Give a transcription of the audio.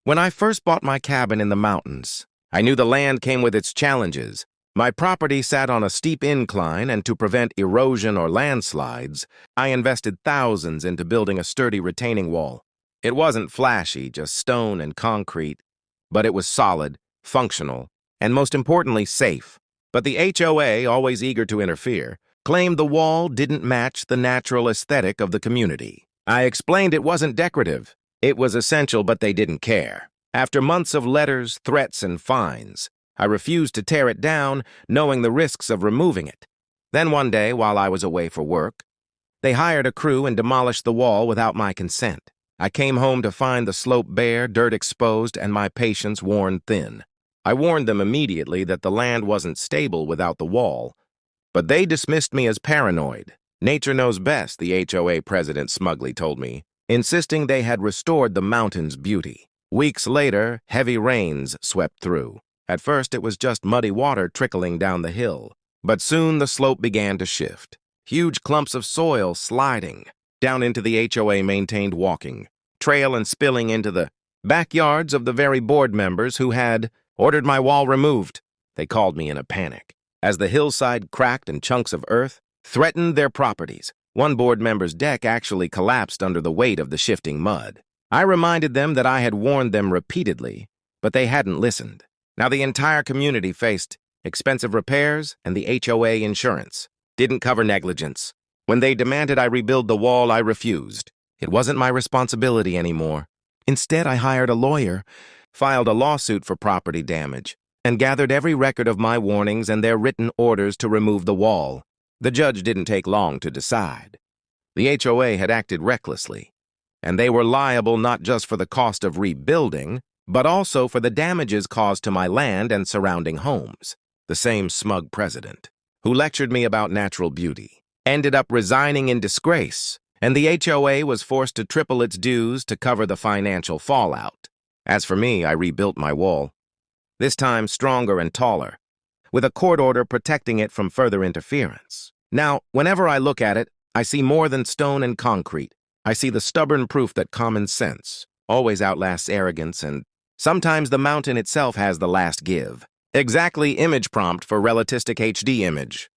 When I first bought my cabin in the mountains, I knew the land came with its challenges. My property sat on a steep incline, and to prevent erosion or landslides, I invested thousands into building a sturdy retaining wall. It wasn't flashy, just stone and concrete, but it was solid, functional, and most importantly, safe. But the HOA, always eager to interfere, claimed the wall didn't match the natural aesthetic of the community. I explained it wasn't decorative. It was essential, but they didn't care. After months of letters, threats, and fines, I refused to tear it down, knowing the risks of removing it. Then one day, while I was away for work, they hired a crew and demolished the wall without my consent. I came home to find the slope bare, dirt exposed, and my patience worn thin. I warned them immediately that the land wasn't stable without the wall, but they dismissed me as paranoid. Nature knows best, the HOA president smugly told me, insisting they had restored the mountain's beauty. Weeks later, heavy rains swept through. At first, it was just muddy water trickling down the hill, but soon the slope began to shift. Huge clumps of soil sliding down into the HOA-maintained walking trail and spilling into the backyards of the very board members who had ordered my wall removed. They called me in a panic, as the hillside cracked and chunks of earth threatened their properties. One board member's deck actually collapsed under the weight of the shifting mud. I reminded them that I had warned them repeatedly, but they hadn't listened. Now the entire community faced expensive repairs, and the HOA insurance didn't cover negligence. When they demanded I rebuild the wall, I refused. It wasn't my responsibility anymore. Instead, I hired a lawyer, filed a lawsuit for property damage, and gathered every record of my warnings and their written orders to remove the wall. The judge didn't take long to decide. The HOA had acted recklessly, and they were liable not just for the cost of rebuilding, but also for the damages caused to my land and surrounding homes. The same smug president, who lectured me about natural beauty, ended up resigning in disgrace, and the HOA was forced to triple its dues to cover the financial fallout. As for me, I rebuilt my wall, this time stronger and taller, with a court order protecting it from further interference. Now, whenever I look at it, I see more than stone and concrete. I see the stubborn proof that common sense always outlasts arrogance, and sometimes the mountain itself has the last give. Exactly image prompt for relativistic HD image.